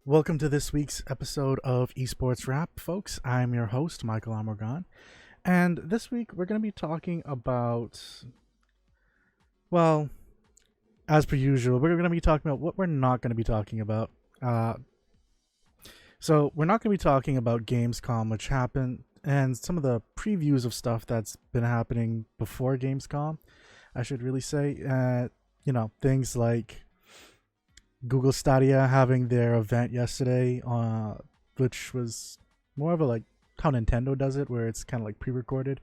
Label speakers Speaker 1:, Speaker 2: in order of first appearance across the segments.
Speaker 1: Welcome to this week's episode of Esports Wrap, folks. I'm your host, Michael Amorgan, and this week we're going to be talking about, well, as per usual, we're going to be talking about what we're not going to be talking about. So we're not going to be talking about Gamescom, which happened, and some of the previews of stuff that's been happening before Gamescom, I should really say. Things like Google Stadia having their event yesterday, which was more of a like how Nintendo does it, where it's kind of like pre-recorded,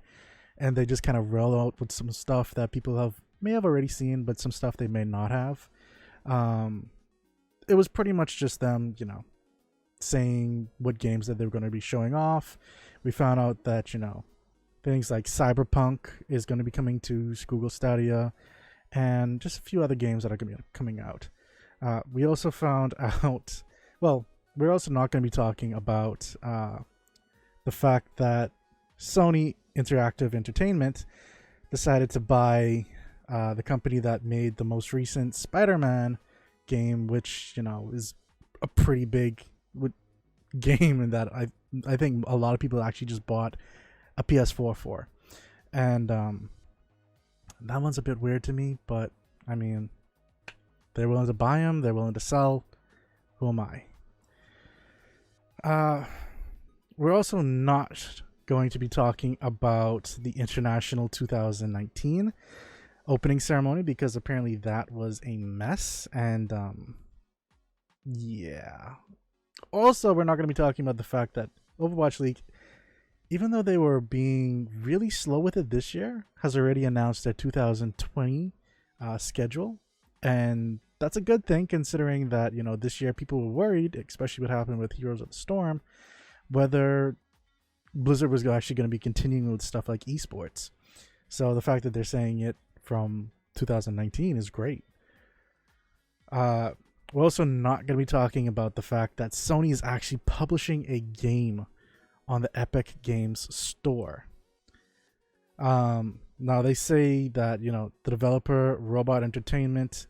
Speaker 1: and they just kind of roll out with some stuff that people may have already seen, but some stuff they may not have. It was pretty much just them, saying what games that they were going to be showing off. We found out that things like Cyberpunk is going to be coming to Google Stadia, and just a few other games that are going to be coming out. We also found out, well, we're also not going to be talking about the fact that Sony Interactive Entertainment decided to buy the company that made the most recent Spider-Man game, which, is a pretty big game, and that I think a lot of people actually just bought a PS4 for. And that one's a bit weird to me, but I mean, they're willing to buy them. They're willing to sell. Who am I? We're also not going to be talking about the International 2019 opening ceremony because apparently that was a mess. And yeah. Also, we're not going to be talking about the fact that Overwatch League, even though they were being really slow with it this year, has already announced their 2020 schedule. And that's a good thing considering that, this year people were worried, especially what happened with Heroes of the Storm, whether Blizzard was actually going to be continuing with stuff like esports. So the fact that they're saying it from 2019 is great. We're also not going to be talking about the fact that Sony is actually publishing a game on the Epic Games store. Now they say that, the developer Robot Entertainment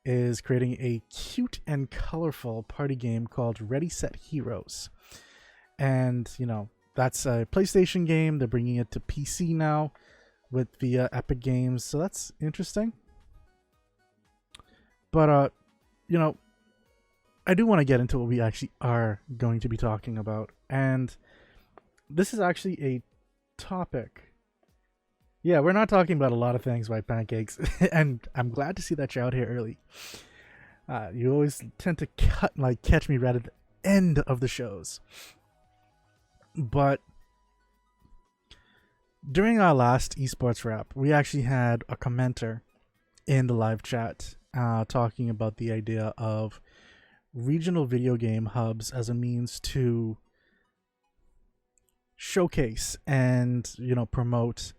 Speaker 1: is creating a cute and colorful party game called Ready Set Heroes. And, that's a PlayStation game. They're bringing it to PC now via Epic Games. So that's interesting. But, I do want to get into what we actually are going to be talking about. And this is actually a topic. Yeah, we're not talking about a lot of things, White Pancakes, and I'm glad to see that you're out here early. You always tend to catch me right at the end of the shows. But during our last Esports Wrap, we actually had a commenter in the live chat talking about the idea of regional video game hubs as a means to showcase and, promote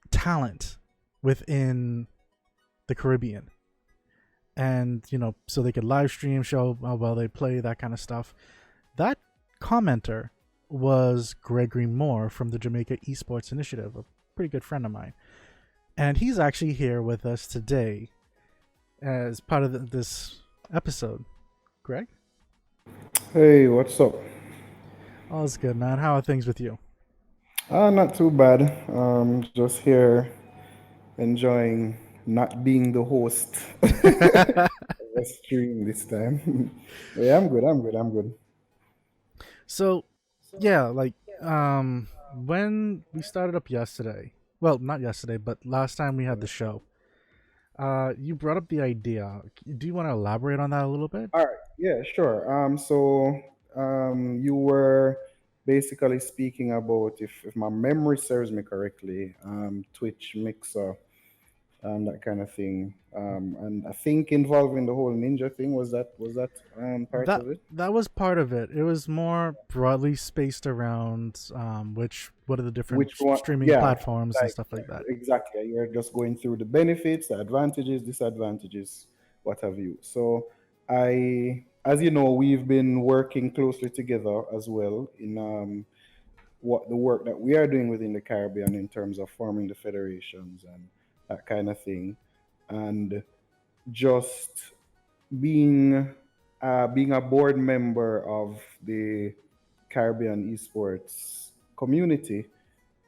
Speaker 1: talent within the Caribbean, and so they could live stream, show while they play, that kind of stuff. That commenter was Gregory Moore from the Jamaica Esports Initiative, a pretty good friend of mine, and he's actually here with us today as part of this episode. Greg?
Speaker 2: Hey, what's up?
Speaker 1: All's good, man. How are things with you?
Speaker 2: Not too bad. Just here enjoying not being the host of the stream this time. Yeah, I'm good. I'm good.
Speaker 1: So, yeah, when we started up yesterday, well, not yesterday, but last time we had the show, you brought up the idea. Do you want to elaborate on that a little bit?
Speaker 2: All right. Yeah, sure. You were basically speaking about, if my memory serves me correctly, Twitch Mixer, that kind of thing. And I think involving the whole ninja thing, was that part
Speaker 1: That
Speaker 2: of it?
Speaker 1: that was part of it. It was more broadly spaced around what are the different
Speaker 2: Which one?
Speaker 1: streaming
Speaker 2: Yeah,
Speaker 1: platforms and
Speaker 2: like
Speaker 1: stuff like that.
Speaker 2: exactly. You're just going through the benefits, the advantages, disadvantages, what have you. So as you know, we've been working closely together as well in what the work that we are doing within the Caribbean in terms of forming the federations and that kind of thing, and just being being a board member of the Caribbean esports community,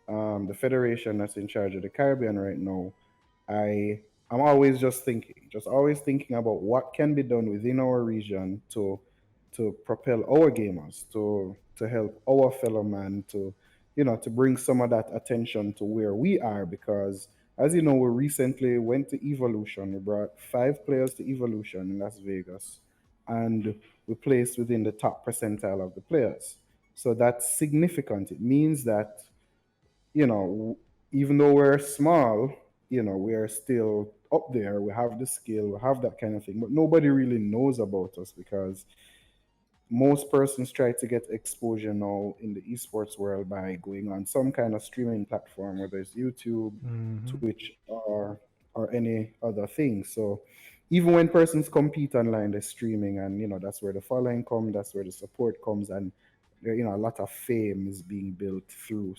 Speaker 2: the federation that's in charge of the Caribbean right now, I I'm always just always thinking about what can be done within our region to propel our gamers, to help our fellow man, to bring some of that attention to where we are, because as you know, we recently went to Evolution. We brought 5 players to Evolution in Las Vegas, and we placed within the top percentile of the players. So that's significant. It means that, you know, even though we're small, we are still up there. We have the skill, we have that kind of thing, but nobody really knows about us because most persons try to get exposure now in the esports world by going on some kind of streaming platform, whether it's YouTube,
Speaker 1: Hmm.
Speaker 2: Twitch, or any other thing. So even when persons compete online, they're streaming, and that's where the following comes, that's where the support comes, and a lot of fame is being built through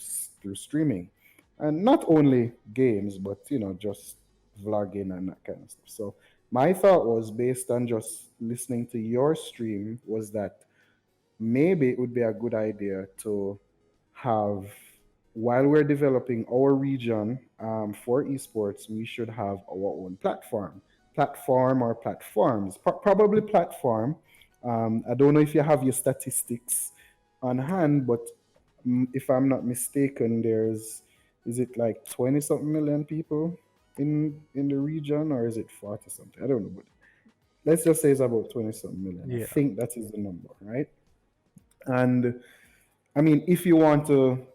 Speaker 2: streaming, and not only games, but just vlogging and that kind of stuff. So my thought was, based on just listening to your stream, was that maybe it would be a good idea to have, while we're developing our region for esports, we should have our own platform or platforms. Probably platform. I don't know if you have your statistics on hand, but if I'm not mistaken, is it like 20 something million people in the region, or is it 40 something? I don't know, but let's just say it's about 20 something million. I
Speaker 1: Yeah.
Speaker 2: think that is the number, right? And I mean, if you want to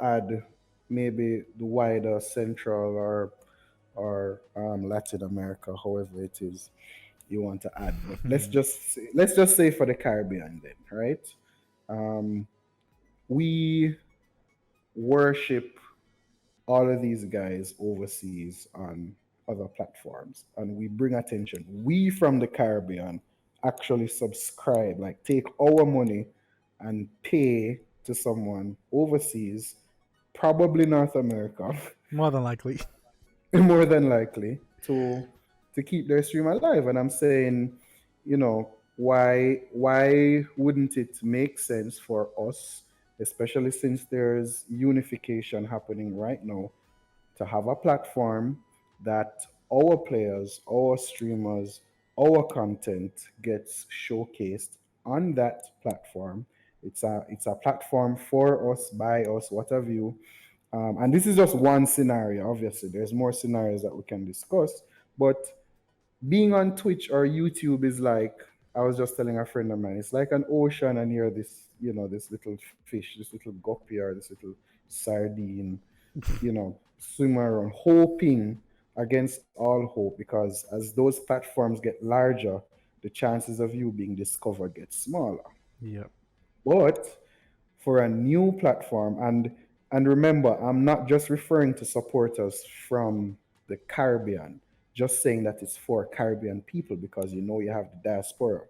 Speaker 2: add maybe the wider Central or Latin America, however it is you want to add, but let's just say for the Caribbean then, right? Um, we worship all of these guys overseas on other platforms, and we bring attention. We from the Caribbean actually subscribe, like take our money and pay to someone overseas, probably North America,
Speaker 1: More than likely.
Speaker 2: more than likely, to keep their stream alive. And I'm saying, why wouldn't it make sense for us, especially since there's unification happening right now, to have a platform that our players, our streamers, our content gets showcased on that platform. It's a platform for us, by us, what have you. And this is just one scenario. Obviously, there's more scenarios that we can discuss. But being on Twitch or YouTube is like, I was just telling a friend of mine, it's like an ocean, and you're this little fish, this little guppy, or this little sardine, swim around, hoping against all hope, because as those platforms get larger, the chances of you being discovered get smaller.
Speaker 1: Yep.
Speaker 2: But for a new platform, and remember, I'm not just referring to supporters from the Caribbean, just saying that it's for Caribbean people, because you have the diaspora.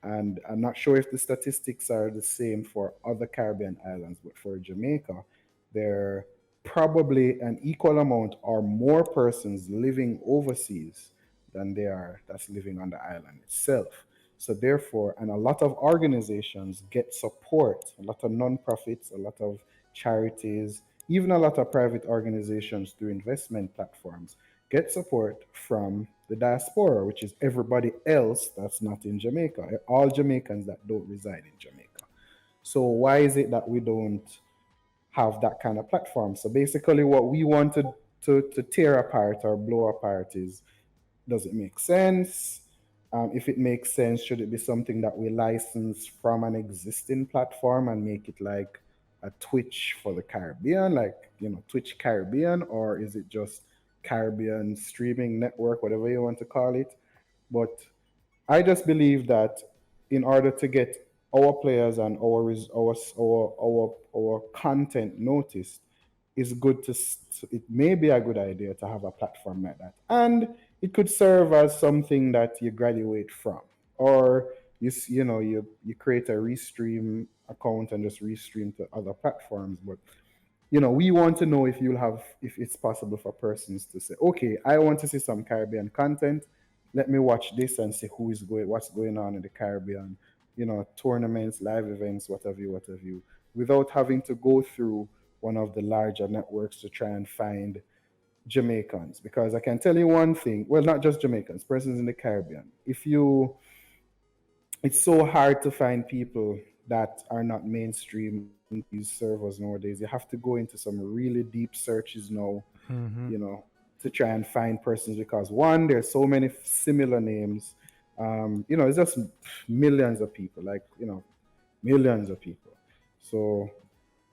Speaker 2: And I'm not sure if the statistics are the same for other Caribbean islands, but for Jamaica, there probably an equal amount or more persons living overseas than there are that's living on the island itself. So therefore, and a lot of organizations get support, a lot of nonprofits, a lot of charities, even a lot of private organizations through investment platforms get support from the diaspora, which is everybody else that's not in Jamaica, all Jamaicans that don't reside in Jamaica. So why is it that we don't have that kind of platform? So basically, what we wanted to tear apart or blow apart is, does it make sense? If it makes sense, should it be something that we license from an existing platform and make it like a Twitch for the Caribbean, like Twitch Caribbean, or is it just Caribbean streaming network, whatever you want to call it? But I just believe that in order to get our players and our content noticed, it's good it may be a good idea to have a platform like that, and it could serve as something that you graduate from, or you create a restream account and just restream to other platforms. But we want to know if it's possible for persons to say, okay, I want to see some Caribbean content. let me watch this and see what's going on in the Caribbean, tournaments, live events, what have you, without having to go through one of the larger networks to try and find Jamaicans. Because I can tell you one thing, well, not just Jamaicans, persons in the Caribbean. It's so hard to find people that are not mainstream on these servers nowadays. You have to go into some really deep searches now,
Speaker 1: Mm-hmm.
Speaker 2: you know, to try and find persons because one, there's so many similar names. It's just millions of people, millions of people. So,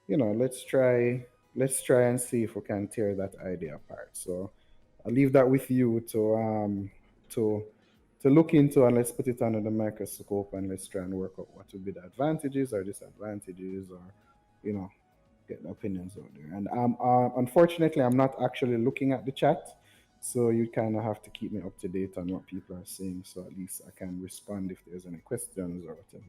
Speaker 2: let's try and see if we can tear that idea apart. So I'll leave that with you to to look into, and let's put it under the microscope, and let's try and work out what would be the advantages or disadvantages, or you know get the opinions out there. And unfortunately, I'm not actually looking at the chat, so you kind of have to keep me up to date on what people are saying, so at least I can respond if there's any questions or whatever.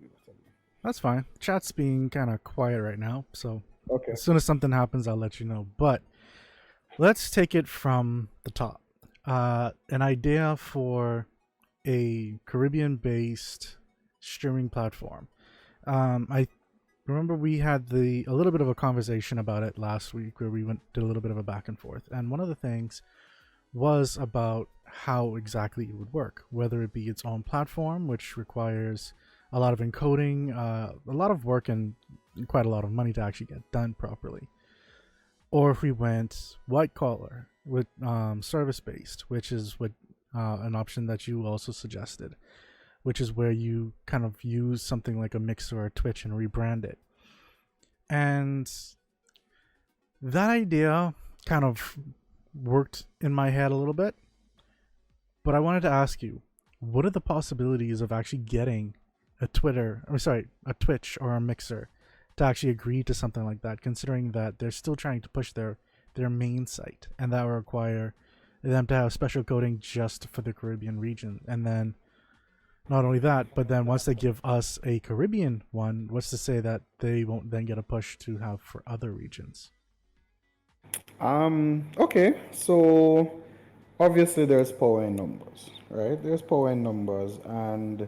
Speaker 1: That's fine. Chat's being kind of quiet right now, so
Speaker 2: Okay.
Speaker 1: as soon as something happens, I'll let you know. But let's take it from the top. An idea for a Caribbean-based streaming platform. I remember we had a little bit of a conversation about it last week, where we did a little bit of a back and forth, and one of the things was about how exactly it would work, whether it be its own platform, which requires a lot of encoding, a lot of work, and quite a lot of money to actually get done properly, or if we went white collar with service based, which is what an option that you also suggested, which is where you kind of use something like a Mixer or a Twitch and rebrand it. And that idea kind of worked in my head a little bit, but I wanted to ask you, what are the possibilities of actually getting a Twitch or a Mixer to actually agree to something like that, considering that they're still trying to push their main site, and that will require them to have special coding just for the Caribbean region. And then not only that, but then once they give us a Caribbean one, what's to say that they won't then get a push to have for other regions?
Speaker 2: Okay, so obviously there's power in numbers, right? There's power in numbers, and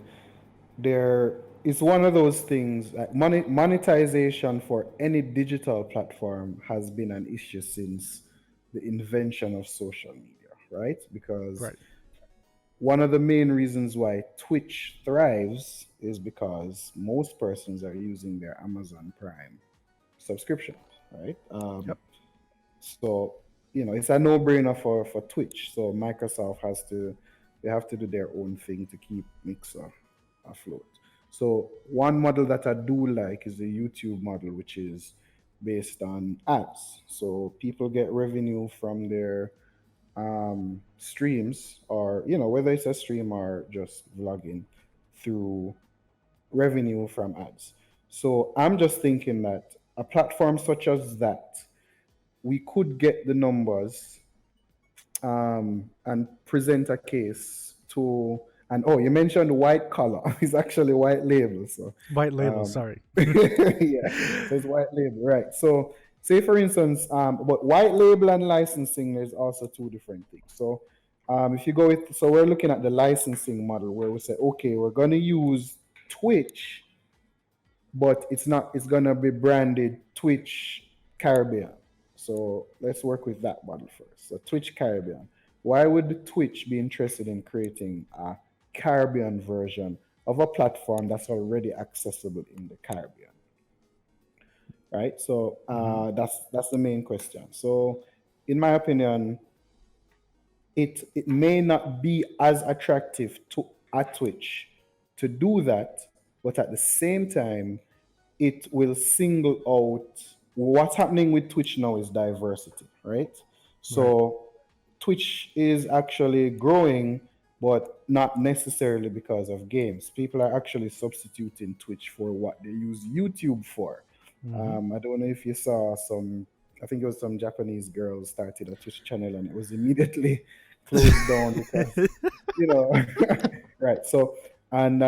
Speaker 2: there is one of those things like monetization for any digital platform has been an issue since the invention of social media, right? Because
Speaker 1: Right.
Speaker 2: one of the main reasons why Twitch thrives is because most persons are using their Amazon Prime subscription, right?
Speaker 1: Yep.
Speaker 2: So it's a no-brainer for Twitch. So Microsoft they have to do their own thing to keep Mixer afloat. So one model that I do like is the YouTube model, which is based on ads. So people get revenue from their streams, or whether it's a stream or just vlogging, through revenue from ads. So I'm just thinking that a platform such as that, we could get the numbers, and present a case to. And oh, you mentioned white collar. It's actually white label. So
Speaker 1: White label,
Speaker 2: um,
Speaker 1: sorry.
Speaker 2: yeah, so it's white label, right? So say for instance, but white label and licensing is also two different things. So if you go with, so we're looking at the licensing model where we say, okay, we're going to use Twitch, but it's gonna be branded Twitch Caribbean. So let's work with that model first. So Twitch Caribbean. Why would Twitch be interested in creating a Caribbean version of a platform that's already accessible in the Caribbean? Right. So
Speaker 1: Mm-hmm.
Speaker 2: that's the main question. So, in my opinion, it may not be as attractive to at Twitch to do that, but at the same time, it will single out. What's happening with Twitch now is diversity, right?
Speaker 1: Right.
Speaker 2: So Twitch is actually growing, but not necessarily because of games. People are actually substituting Twitch for what they use YouTube for.
Speaker 1: Mm-hmm.
Speaker 2: I don't know if you saw some. I think it was some Japanese girl started a Twitch channel, and it was immediately closed down because you know right. So, and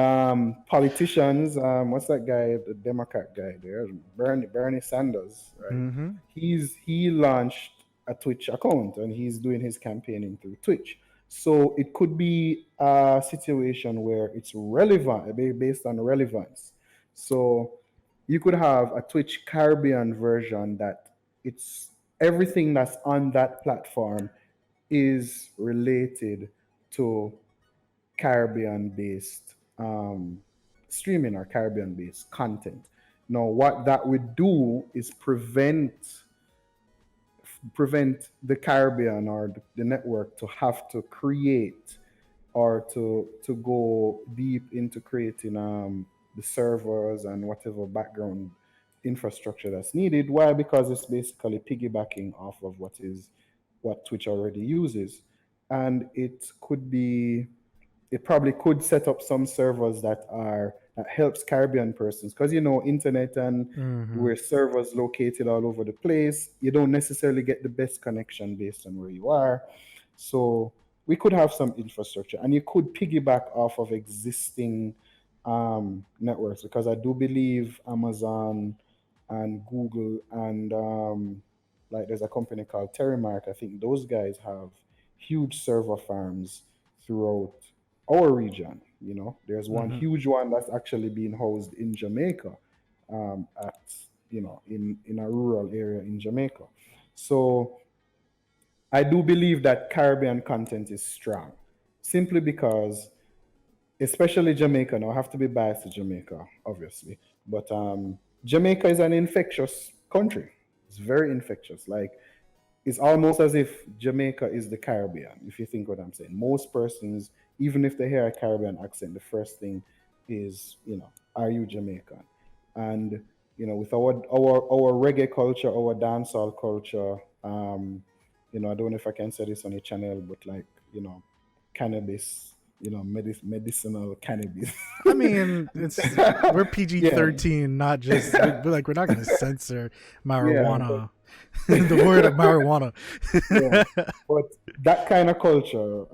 Speaker 2: politicians, what's that guy, the Democrat guy there, Bernie Sanders, right?
Speaker 1: Mm-hmm.
Speaker 2: He launched a Twitch account, and he's doing his campaigning through Twitch. So it could be a situation where it's relevant, based on relevance. So you could have a Twitch Caribbean version that it's everything that's on that platform is related to Caribbean based streaming or Caribbean based content. Now, what that would do is prevent the Caribbean or the network to have to create or to go deep into creating the servers and whatever background infrastructure that's needed. Why? Because it's basically piggybacking off of what Twitch already uses, and it probably could set up some servers that helps Caribbean persons, because internet and
Speaker 1: Mm-hmm.
Speaker 2: where servers located all over the place, you don't necessarily get the best connection based on where you are. So we could have some infrastructure, and you could piggyback off of existing networks, because I do believe Amazon and Google and like there's a company called Terramark. I think those guys have huge server farms throughout our region. There's one
Speaker 1: Mm-hmm.
Speaker 2: huge one that's actually being housed in Jamaica, at in a rural area in Jamaica. So I do believe that Caribbean content is strong, simply because, especially Jamaica. Now I have to be biased to Jamaica, obviously, but Jamaica is an infectious country. It's very infectious. Like, it's almost as if Jamaica is the Caribbean, if you think what I'm saying. Most persons, even if they hear a Caribbean accent, the first thing is, are you Jamaican? And with our reggae culture, our dancehall culture, I don't know if I can say this on your channel, but like, cannabis, medicinal cannabis.
Speaker 1: I mean, we're PG
Speaker 2: Yeah,
Speaker 1: 13, not just we're not gonna censor
Speaker 2: yeah,
Speaker 1: marijuana, the word of marijuana.
Speaker 2: yeah. But that kind of culture,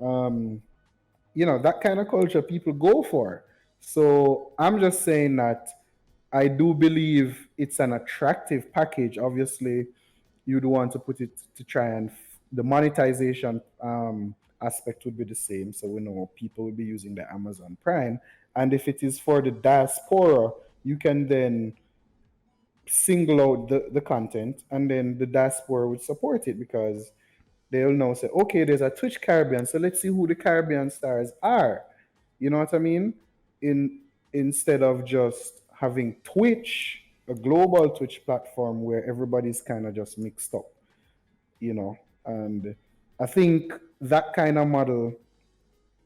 Speaker 2: that kind of culture people go for. So I'm just saying that I do believe it's an attractive package. Obviously, you'd want to put it to try and the monetization aspect would be the same. So we know people will be using the Amazon Prime, and if it is for the diaspora, you can then single out the content, and then the diaspora would support it, because they'll now say, okay, there's a Twitch Caribbean, so let's see who the Caribbean stars are. You know what I mean? Instead of just having Twitch, a global Twitch platform where everybody's kind of just mixed up, you know. And I think that kind of model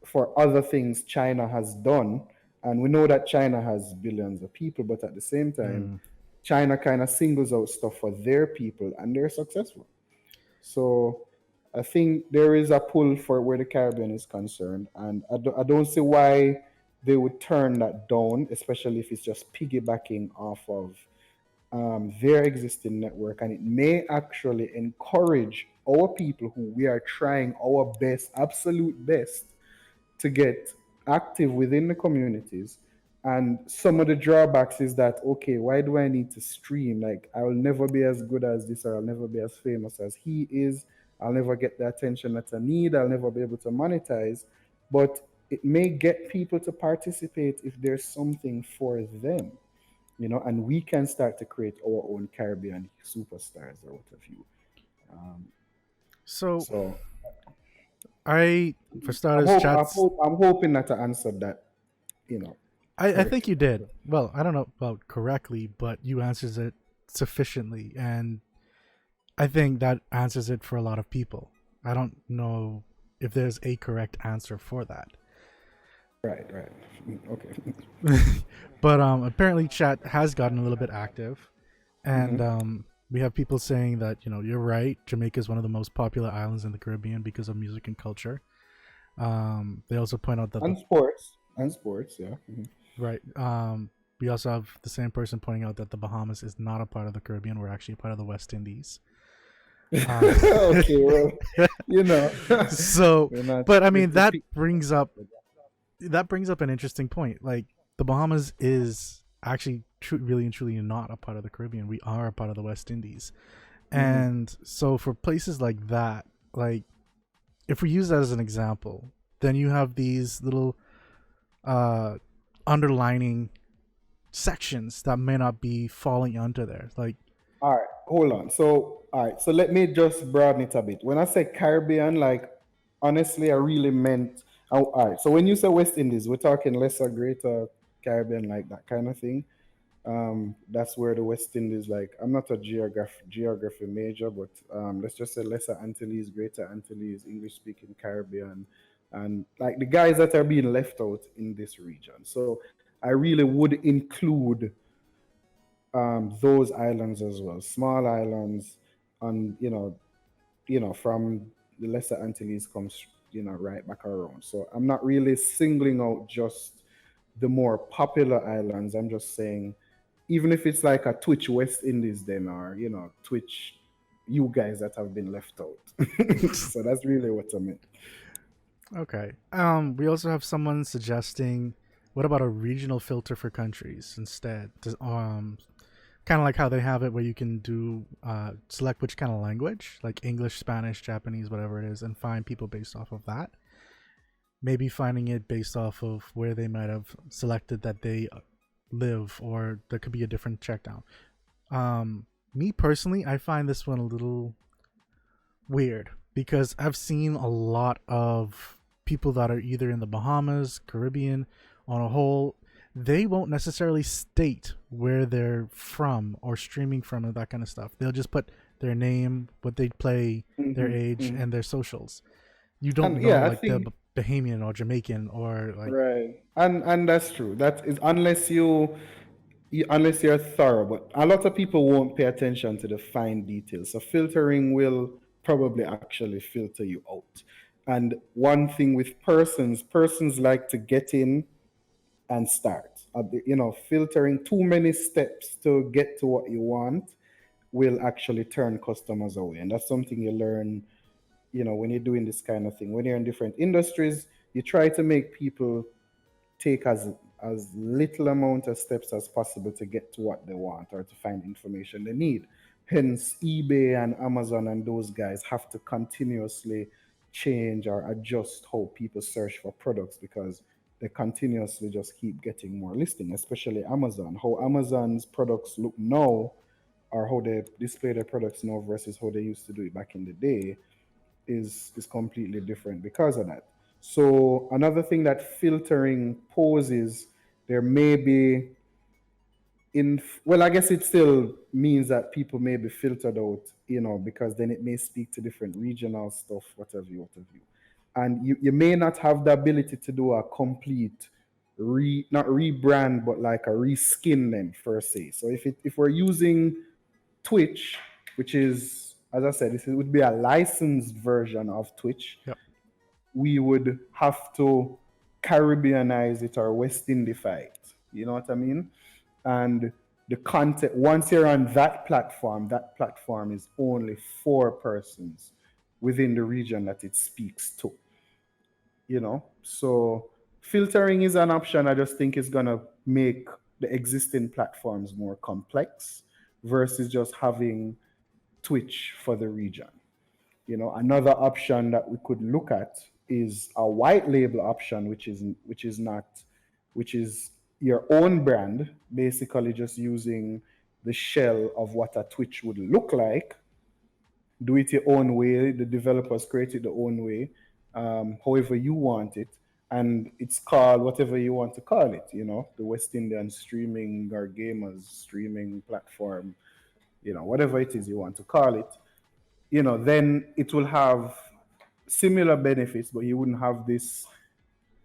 Speaker 2: for other things China has done, and we know that China has billions of people, but at the same time,
Speaker 1: Mm.
Speaker 2: China kind of singles out stuff for their people, and they're successful. So I think there is a pull for where the Caribbean is concerned, and I don't see why they would turn that down, especially if it's just piggybacking off of their existing network, and it may actually encourage our people who we are trying our best, absolute best, to get active within the communities. And some of the drawbacks is that, okay, why do I need to stream? Like, I will never be as good as this, or I'll never be as famous as he is. I'll never get the attention that I need. I'll never be able to monetize. But it may get people to participate if there's something for them, and we can start to create our own Caribbean superstars or what have you. Um,
Speaker 1: So
Speaker 2: so
Speaker 1: for starters, chats.
Speaker 2: I'm hoping that I answered that,
Speaker 1: I think you
Speaker 2: correctly.
Speaker 1: did. Well, I don't know about correctly, but you answered it sufficiently, and I think that answers it for a lot of people. I don't know if there's a correct answer for that.
Speaker 2: Right, right. Okay.
Speaker 1: But apparently chat has gotten a little bit active, and
Speaker 2: Hmm.
Speaker 1: we have people saying that you're right. Jamaica is one of the most popular islands in the Caribbean because of music and culture. They also point out that the
Speaker 2: And sports, yeah. Mhm.
Speaker 1: right. We also have the same person pointing out that the Bahamas is not a part of the Caribbean. We're actually a part of the West Indies.
Speaker 2: Okay, well, you know,
Speaker 1: So,
Speaker 2: we're not
Speaker 1: but I
Speaker 2: the,
Speaker 1: mean
Speaker 2: the
Speaker 1: that
Speaker 2: pe-
Speaker 1: brings up an interesting point. Like the Bahamas is actually really and truly not a part of the Caribbean. We are a part of the West Indies,
Speaker 2: Mhm.
Speaker 1: and so for places like that, like if we use that as an example, then you have these little uh, underlining sections that may not be falling under there. Like,
Speaker 2: All right, hold on. So, all right, so let me just broaden it a bit. When I say Caribbean, like honestly, I really meant. Oh, all right, so when you say West Indies, we're talking lesser, greater Caribbean, like that kind of thing. That's where the West Indies, like, I'm not a geography major, but let's just say lesser Antilles, greater Antilles, English speaking Caribbean, and like the guys that are being left out in this region. So I really would include those islands as well, small islands, and from the lesser Antilles comes right back around. So I'm not really singling out just the more popular islands. I'm just saying, even if it's like a Twitch West Indies, then or Twitch, you guys that have been left out. So that's really what I meant.
Speaker 1: okay. We also have someone suggesting, what about a regional filter for countries instead? Kind of like how they have it where you can do select which kind of language, like English, Spanish, Japanese, whatever it is, and find people based off of that. Maybe finding it based off of where they might have selected that they live, or there could be a different check down. Me personally, I find this one a little weird because I've seen a lot of people that are either in the Bahamas, Caribbean, on a whole. They won't necessarily state where they're from or streaming from and that kind of stuff. They'll just put their name, what they play, their
Speaker 2: Hmm.
Speaker 1: age,
Speaker 2: Hmm.
Speaker 1: and their socials. You don't
Speaker 2: And
Speaker 1: know
Speaker 2: yeah, I
Speaker 1: like the
Speaker 2: think
Speaker 1: Bahamian or Jamaican or like.
Speaker 2: right, and that's true. That is unless you're thorough, but a lot of people won't pay attention to the fine details. So filtering will probably actually filter you out. And one thing with persons like to get in and start. Filtering too many steps to get to what you want will actually turn customers away. And that's something you learn, when you're doing this kind of thing. When you're in different industries, you try to make people take as little amount of steps as possible to get to what they want or to find information they need. Hence, eBay and Amazon and those guys have to continuously change or adjust how people search for products because they continuously just keep getting more listing, especially Amazon. How Amazon's products look now or how they display their products now versus how they used to do it back in the day is completely different because of that. So another thing that filtering poses, there may be I guess it still means that people may be filtered out, because then it may speak to different regional stuff, whatever you, whatever you. And you may not have the ability to do a complete not rebrand, but like a reskin them per se. So if we're using Twitch, which is, as I said, this would be a licensed version of Twitch.
Speaker 1: Yep.
Speaker 2: We would have to Caribbeanize it or West Indify it. You know what I mean? And the content, once you're on that platform is only for persons within the region that it speaks to. So filtering is an option. I just think it's going to make the existing platforms more complex versus just having Twitch for the region. Another option that we could look at is a white label option, which is your own brand, basically just using the shell of what a Twitch would look like. Do it your own way. The developers create it their own way, however you want it, and it's called whatever you want to call it. The West Indian streaming or gamers streaming platform. Whatever it is you want to call it. Then it will have similar benefits, but you wouldn't have this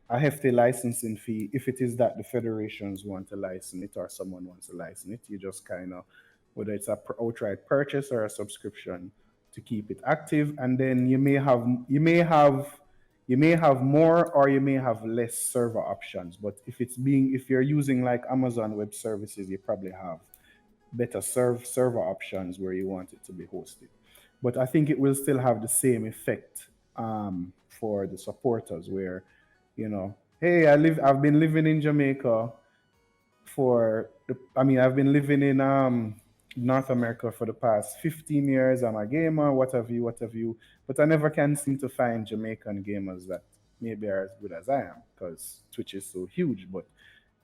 Speaker 2: a hefty licensing fee if it is that the federations want to license it or someone wants to license it. You just kind of, whether it's a outright purchase or a subscription to keep it active, and then you may have more or you may have less server options. But if you're using like Amazon Web Services, you probably have better server options where you want it to be hosted. But I think it will still have the same effect for the supporters, where hey, I've been living in Jamaica I've been living in North America for the past 15 years. I'm a gamer, what have you. But I never can seem to find Jamaican gamers that maybe are as good as I am because Twitch is so huge. But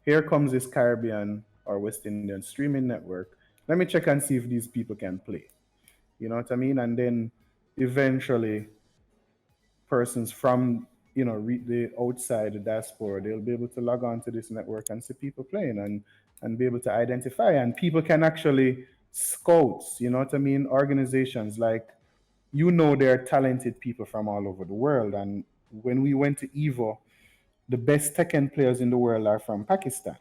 Speaker 2: here comes this Caribbean or West Indian streaming network. Let me check and see if these people can play. You know what I mean? And then eventually persons from the outside the diaspora, they'll be able to log on to this network and see people playing and be able to identify, and people can actually scouts, you know what I mean, organizations like, there are talented people from all over the world. And when we went to Evo, the best Tekken players in the world are from Pakistan.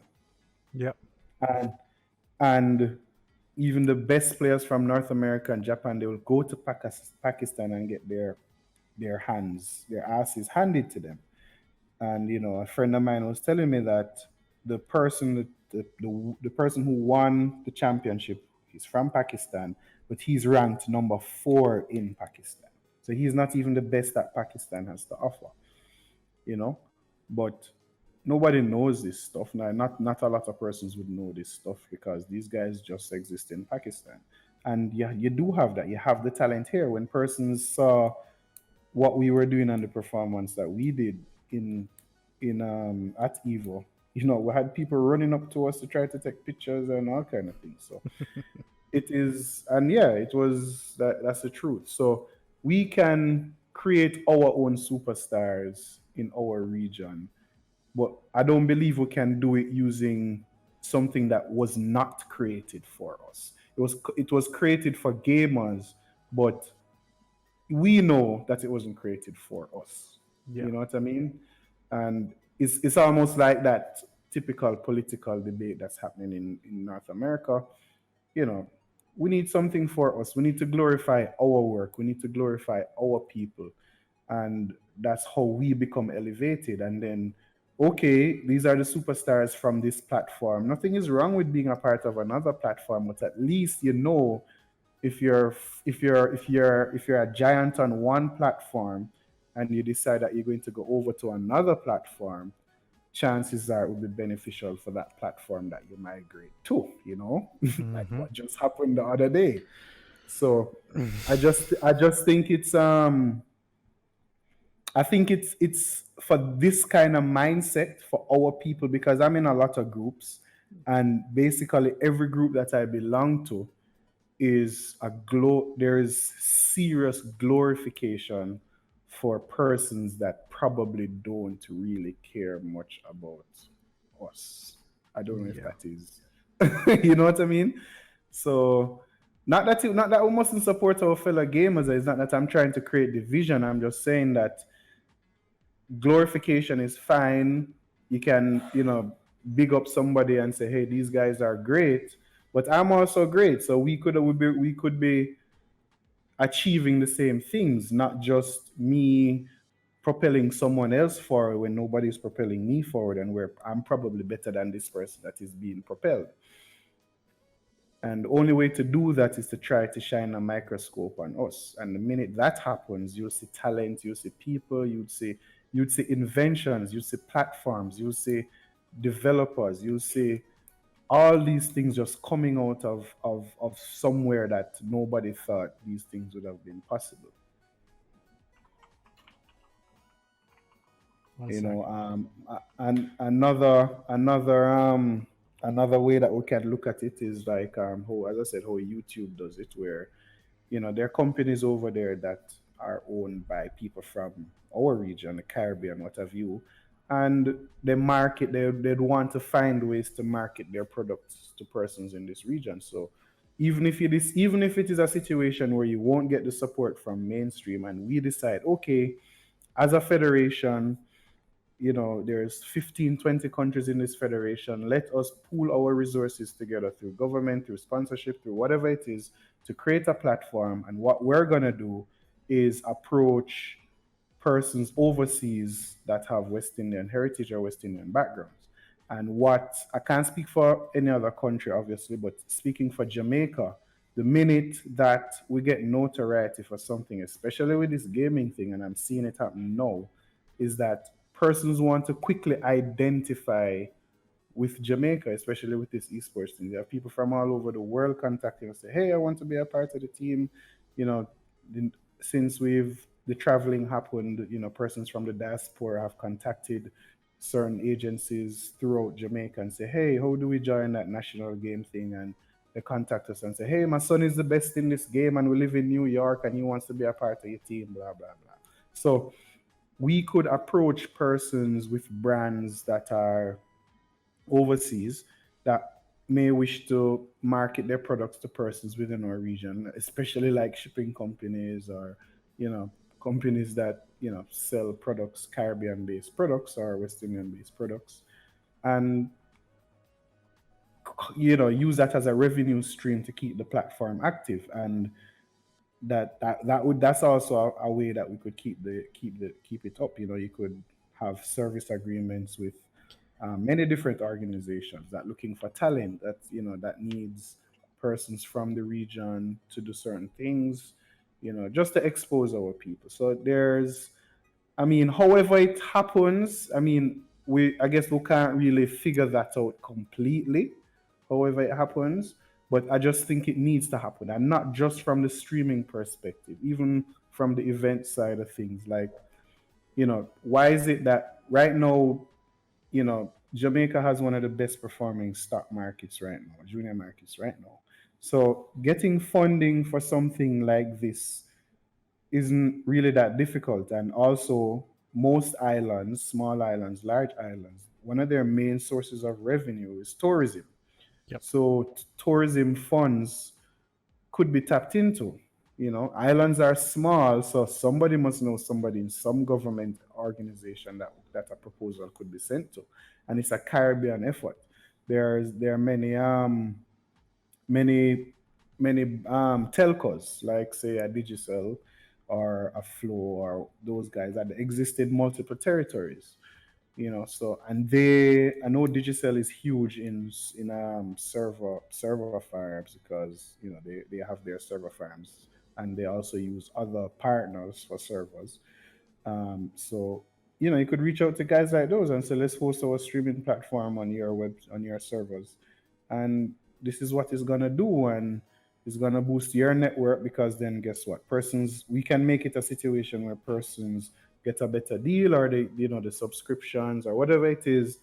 Speaker 1: Yep.
Speaker 2: and and even the best players from North America and Japan, they will go to Pakistan and get their asses handed to them. And a friend of mine was telling me that the person the person who won the championship, he's from Pakistan, but he's ranked number 4 in Pakistan. So he's not even the best that Pakistan has to offer, you know. But nobody knows this stuff now. Not a lot of persons would know this stuff because these guys just exist in Pakistan. And yeah, you do have that. You have the talent here. When persons saw what we were doing on the performance that we did in in at Evo, we had people running up to us to try to take pictures and all kind of things. So it is, and yeah, it was that's the truth. So we can create our own superstars in our region, but I don't believe we can do it using something that was not created for us. It was created for gamers, but we know that it wasn't created for us.
Speaker 1: Yeah.
Speaker 2: You know what I mean? And it's almost like that typical political debate that's happening in North America. You know, we need something for us. We need to glorify our work. We need to glorify our people. And that's how we become elevated. And then, okay, these are the superstars from this platform. Nothing is wrong with being a part of another platform, but at least if you're a giant on one platform and you decide that you're going to go over to another platform, chances are it would be beneficial for that platform that you migrate to, like
Speaker 1: Mm-hmm.
Speaker 2: what just happened the other day. So I just think it's for this kind of mindset for our people, because I'm in a lot of groups, and basically every group that I belong to there is serious glorification for persons that probably don't really care much about us. I don't know if
Speaker 1: Yeah.
Speaker 2: that is you know what I mean? So not that we mustn't support our fellow gamers. It's not that I'm trying to create division. I'm just saying that glorification is fine. You can, big up somebody and say, "Hey, these guys are great," but I'm also great. So we could be achieving the same things, not just me propelling someone else forward when nobody's propelling me forward, and where I'm probably better than this person that is being propelled. And the only way to do that is to try to shine a microscope on us. And the minute that happens, you'll see talent, you'll see people, you'd see inventions, you'll see platforms, you'll see developers, you'll see all these things just coming out of somewhere that nobody thought these things would have been possible.
Speaker 1: One
Speaker 2: You know,
Speaker 1: second.
Speaker 2: and another way that we can look at it is like how, as I said, how YouTube does it, where there are companies over there that are owned by people from our region, the Caribbean, what have you, and they'd want to find ways to market their products to persons in this region. So even if it is a situation where you won't get the support from mainstream, and we decide, okay, as a federation, there's 15, 20 countries in this federation. Let us pool our resources together through government, through sponsorship, through whatever it is, to create a platform. And what we're going to do is approach persons overseas that have West Indian heritage or West Indian backgrounds. And what I can't speak for any other country, obviously, but speaking for Jamaica, the minute that we get notoriety for something, especially with this gaming thing, and I'm seeing it happen now, is that persons want to quickly identify with Jamaica, especially with this esports thing, you have people from all over the world contacting us, say, "Hey, I want to be a part of the team." You know, since the traveling happened, persons from the diaspora have contacted certain agencies throughout Jamaica and say, "Hey, how do we join that national game thing?" And they contact us and say, "Hey, my son is the best in this game, and we live in New York, and he wants to be a part of your team." Blah blah blah. So we could approach persons with brands that are overseas that may wish to market their products to persons within our region, especially like shipping companies or, you know, companies that, sell products, Caribbean based products or West Indian based products. And, use that as a revenue stream to keep the platform active. And that's also a way that we could keep it up. You could have service agreements with many different organizations that looking for talent that needs persons from the region to do certain things, just to expose our people. So however it happens, I guess we can't really figure that out completely, however it happens, but I just think it needs to happen. And not just from the streaming perspective, even from the event side of things. Like, why is it that right now, Jamaica has one of the best performing stock markets right now, junior markets right now. So getting funding for something like this isn't really that difficult. And also, most islands, small islands, large islands, one of their main sources of revenue is tourism.
Speaker 1: Yep.
Speaker 2: So tourism funds could be tapped into. Islands are small, so somebody must know somebody in some government organization that a proposal could be sent to, and it's a Caribbean effort. There are many telcos, like say a Digicel or a Flow or those guys that existed multiple territories. So, and I know Digicel is huge in server farms, because they have their server farms, and they also use other partners for servers. So, you could reach out to guys like those and say, "Let's host our streaming platform on your servers," and this is what it's gonna do, and it's gonna boost your network, because then guess what? Persons We can make it a situation where persons get a better deal, or the subscriptions or whatever it is.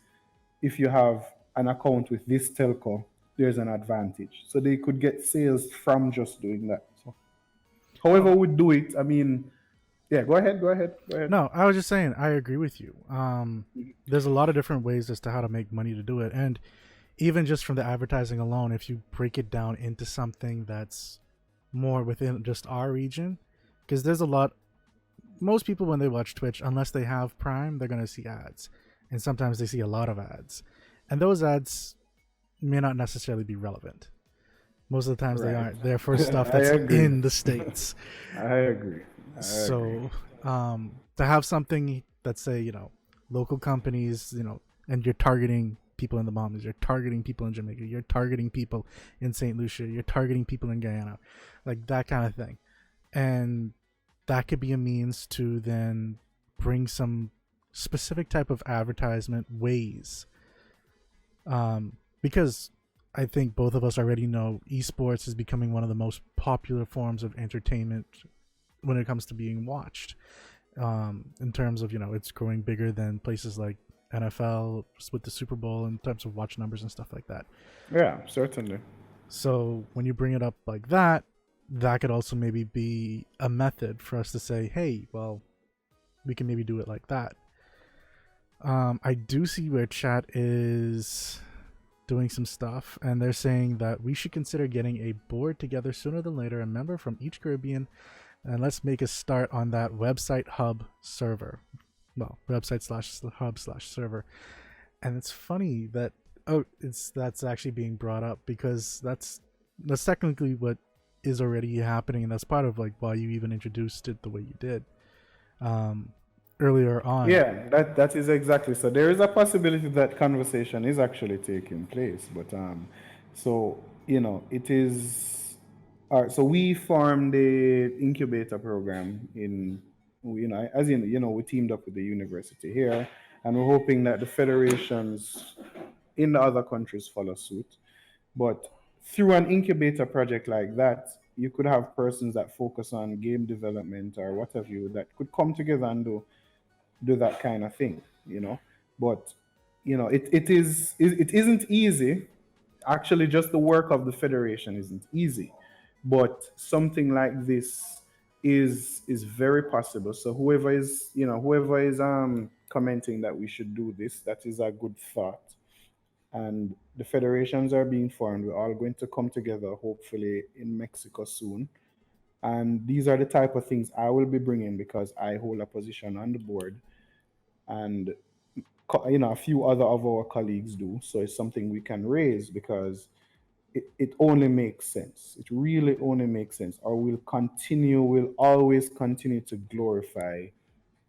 Speaker 2: If you have an account with this telco, there's an advantage. So they could get sales from just doing that. So
Speaker 1: Oh,
Speaker 2: however we do it, yeah, go ahead.
Speaker 1: no, I was just saying I agree with you. There's a lot of different ways as to how to make money to do it, and even just from the advertising alone, if you break it down into something that's more within just our region, because there's a lot. Most people, when they watch Twitch, unless they have Prime, they're gonna see ads, and sometimes they see a lot of ads, and those ads may not necessarily be relevant. Most of the times they
Speaker 2: Right.
Speaker 1: aren't. They're for stuff
Speaker 2: I
Speaker 1: that's
Speaker 2: agree.
Speaker 1: in the states.
Speaker 2: I agree. I agree.
Speaker 1: So to have something that say local companies, and you're targeting people in the Bahamas, you're targeting people in Jamaica, you're targeting people in St. Lucia, you're targeting people in Guyana, like that kind of thing, and that could be a means to then bring some specific type of advertisement ways, because I think both of us already know esports is becoming one of the most popular forms of entertainment when it comes to being watched. In terms of it's growing bigger than places like NFL with the Super Bowl in terms of watch numbers and stuff like that.
Speaker 2: Yeah, certainly.
Speaker 1: So when you bring it up like that, that could also maybe be a method for us to say, hey, well, we can maybe do it like that. I do see where chat is doing some stuff, and they're saying that we should consider getting a board together sooner than later, a member from each Caribbean, and let's make a start on that website hub server. Well, website/hub/server. And it's funny that that's actually being brought up, because that's technically what is already happening, and that's part of like why you even introduced it the way you did earlier on.
Speaker 2: Yeah, that is exactly. So there is a possibility that conversation is actually taking place, but so it is. All right, so we formed the incubator program we teamed up with the university here, and we're hoping that the federations in the other countries follow suit. But through an incubator project like that, you could have persons that focus on game development or what have you that could come together and do that kind of thing, you know. But it isn't easy. Actually, just the work of the federation isn't easy, but something like this is very possible. So whoever is commenting that we should do this, that is a good thought. And the federations are being formed. We're all going to come together, hopefully in Mexico soon. And these are the type of things I will be bringing because I hold a position on the board, and a few other of our colleagues do. So it's something we can raise because it only makes sense. It really only makes sense. Or we'll always continue to glorify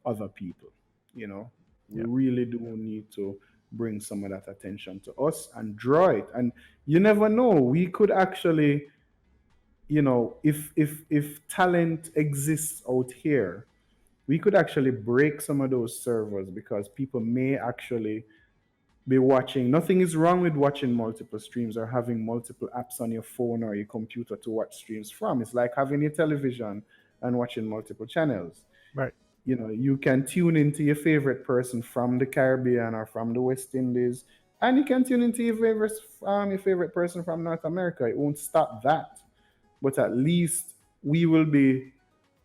Speaker 2: other people. You know, we
Speaker 1: Yeah.
Speaker 2: really do need to bring some of that attention to us and draw it. And you never know, we could actually, if talent exists out here, we could actually break some of those servers because people may actually be watching. Nothing is wrong with watching multiple streams or having multiple apps on your phone or your computer to watch streams from. It's like having your television and watching multiple channels.
Speaker 1: Right.
Speaker 2: You can tune into your favorite person from the Caribbean or from the West Indies, and you can tune into your favorite person from North America. It won't stop that, but at least we will be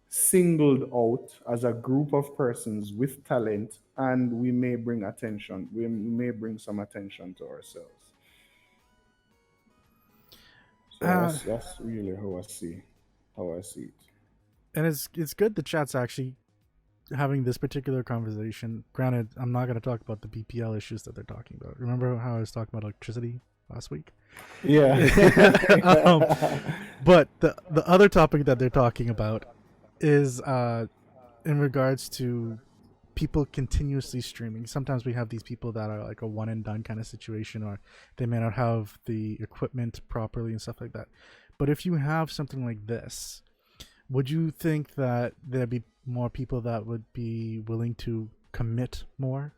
Speaker 2: singled out as a group of persons with talent, and we may bring attention. We may bring some attention to ourselves. So
Speaker 1: Uh,
Speaker 2: that's really how I see it.
Speaker 1: and it's good the chat's actually having this particular conversation. Granted, I'm not going to talk about the BPL issues that they're talking about. Remember how I was talking about electricity last week?
Speaker 2: Yeah.
Speaker 1: um, but the other topic that they're talking about is in regards to people continuously streaming. Sometimes we have these people that are like a one and done kind of situation, or they may not have the equipment properly and stuff like that. But if you have something like this, would you think that there'd be more people that would be willing to commit more?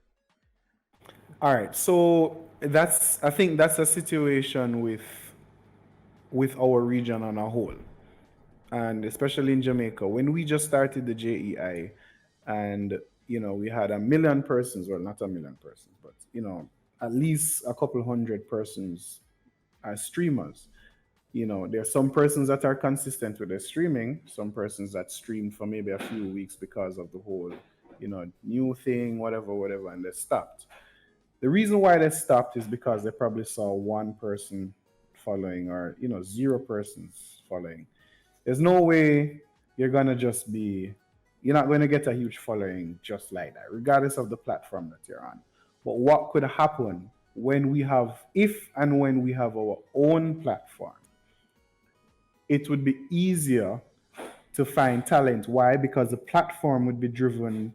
Speaker 2: All right. So I think that's a situation with our region on a whole, and especially in Jamaica. When we just started the JEI, and we had 1 million persons, well, not 1 million persons, but at least a couple hundred persons as streamers. There are some persons that are consistent with their streaming, some persons that stream for maybe a few weeks because of the whole, new thing, whatever, and they stopped. The reason why they stopped is because they probably saw one person following, or zero persons following. There's no way you're gonna just be you're not going to get a huge following just like that, regardless of the platform that you're on. But what could happen if and when we have our own platform? It would be easier to find talent. Why? Because the platform would be driven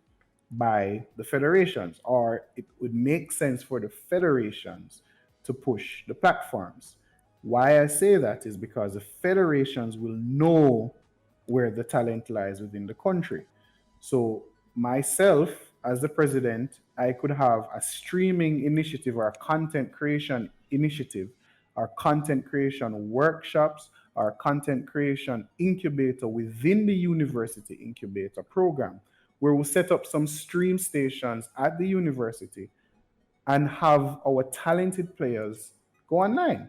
Speaker 2: by the federations, or it would make sense for the federations to push the platforms. Why I say that is because the federations will know where the talent lies within the country. So, myself, as the president, I could have a streaming initiative or a content creation initiative or content creation workshops or content creation incubator within the university incubator program, where we'll set up some stream stations at the university and have our talented players go online,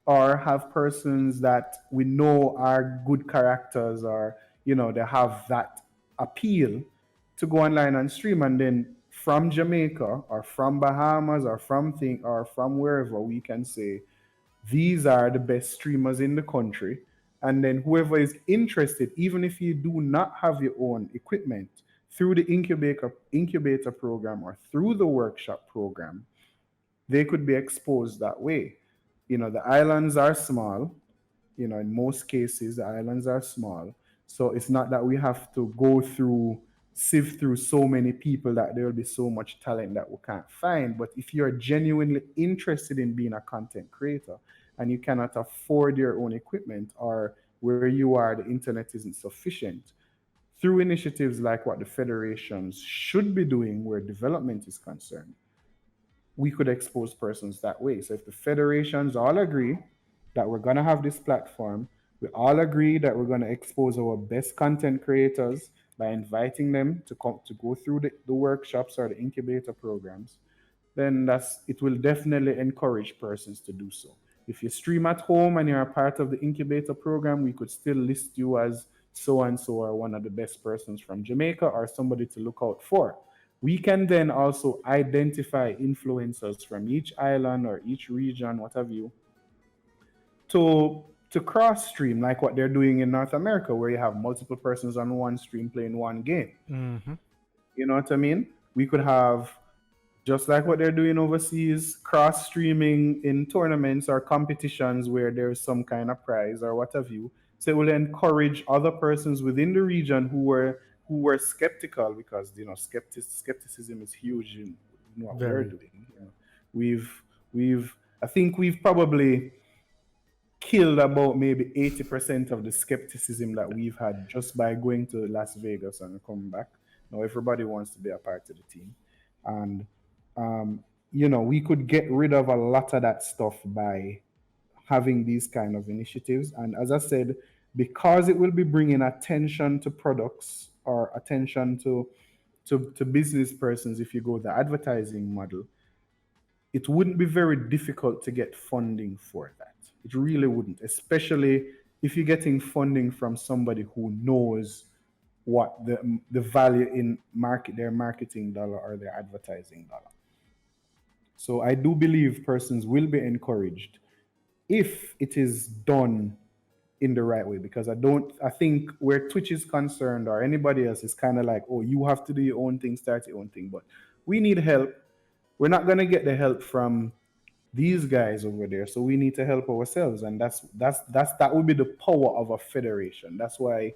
Speaker 2: or have persons that we know are good characters, or they have that appeal to go online and stream, and then from Jamaica or from Bahamas or from wherever, we can say these are the best streamers in the country. And then whoever is interested, even if you do not have your own equipment, through the incubator program or through the workshop program, they could be exposed that way. The islands are small. In most cases, the islands are small. So it's not that we have to sift through so many people that there will be so much talent that we can't find. But if you're genuinely interested in being a content creator and you cannot afford your own equipment, or where you are, the internet isn't sufficient, through initiatives like what the federations should be doing where development is concerned, we could expose persons that way. So if the federations all agree that we're going to have this platform, we all agree that we're going to expose our best content creators by inviting them to come to go through the workshops or the incubator programs, then that's it will definitely encourage persons to do so. If you stream at home and you're a part of the incubator program, we could still list you as so and so or one of the best persons from Jamaica or somebody to look out for. We can then also identify influencers from each island or each region, what have you, to cross stream like what they're doing in North America, where you have multiple persons on one stream playing one game.
Speaker 1: Mm-hmm.
Speaker 2: You know what I mean? We could have, just like what they're doing overseas, cross streaming in tournaments or competitions where there's some kind of prize or what have you. So it will encourage other persons within the region who were skeptical, because skepticism is huge in what we're
Speaker 1: Very.
Speaker 2: doing. We've I think we've probably killed about maybe 80% of the skepticism that we've had just by going to Las Vegas and coming back. Now everybody wants to be a part of the team, and um, we could get rid of a lot of that stuff by having these kind of initiatives. And as I said, because it will be bringing attention to products or attention to business persons, if you go the advertising model, it wouldn't be very difficult to get funding for that. It really wouldn't, especially if you're getting funding from somebody who knows what the value in their marketing dollar or their advertising dollar. So I do believe persons will be encouraged if it is done in the right way, because I think where Twitch is concerned or anybody else is kind of like, oh, you have to do your own thing, start your own thing. But we need help. We're not going to get the help from these guys over there, so we need to help ourselves. And that would be the power of a federation. That's why,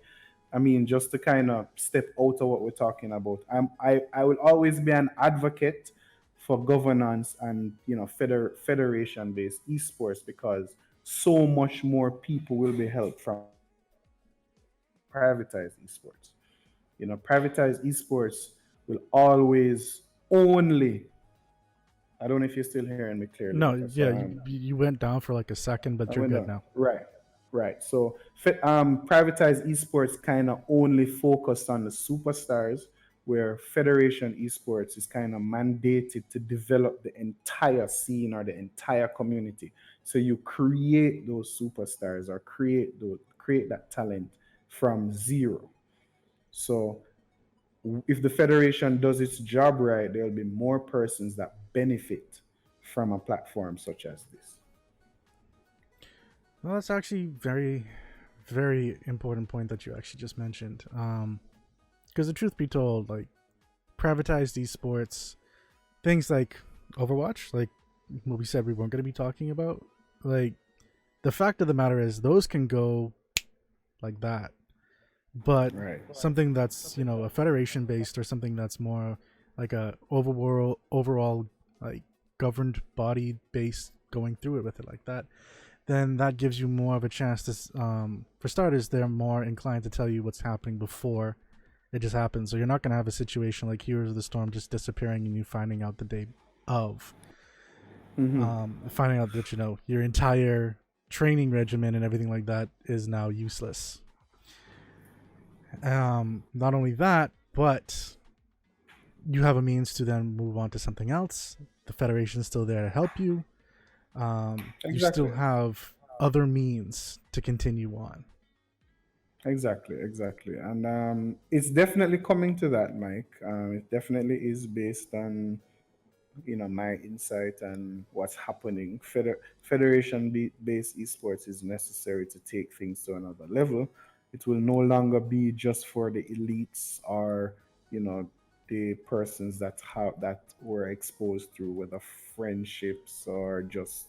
Speaker 2: I mean, just to kind of step out of what we're talking about, I will always be an advocate for governance and federation based esports, because so much more people will be helped from privatized esports. Privatized esports will always only. I don't know if you're still hearing me clearly,
Speaker 1: No,
Speaker 2: because
Speaker 1: yeah, you went down for like a second, but
Speaker 2: I
Speaker 1: you're
Speaker 2: went
Speaker 1: good
Speaker 2: down.
Speaker 1: now.
Speaker 2: Right. So, privatized esports kind of only focused on the superstars, where Federation Esports is kind of mandated to develop the entire scene or the entire community. So you create those superstars or create that talent from zero. So if the federation does its job right, there'll be more persons that benefit from a platform such as this.
Speaker 1: Well, that's actually very, very important point that you actually just mentioned. Because the truth be told, like privatized esports, things like Overwatch, like what we said we weren't going to be talking about, like the fact of the matter is those can go like that. But
Speaker 2: Right.
Speaker 1: something that's a federation based, or something that's more like a overall like governed body based, going through it with it like that, then that gives you more of a chance to for starters, they're more inclined to tell you what's happening before it just happens. So you're not going to have a situation like Heroes of the Storm just disappearing and you finding out the day of, finding out that your entire training regimen and everything like that is now useless. Not only that, but you have a means to then move on to something else. The Federation's still there to help you. You still
Speaker 2: Exactly.
Speaker 1: have other means to continue on.
Speaker 2: Exactly. And it's definitely coming to that, Mike. It definitely is based on my insight and what's happening. Federation based esports is necessary to take things to another level. It will no longer be just for the elites or the persons that were exposed through, whether friendships or just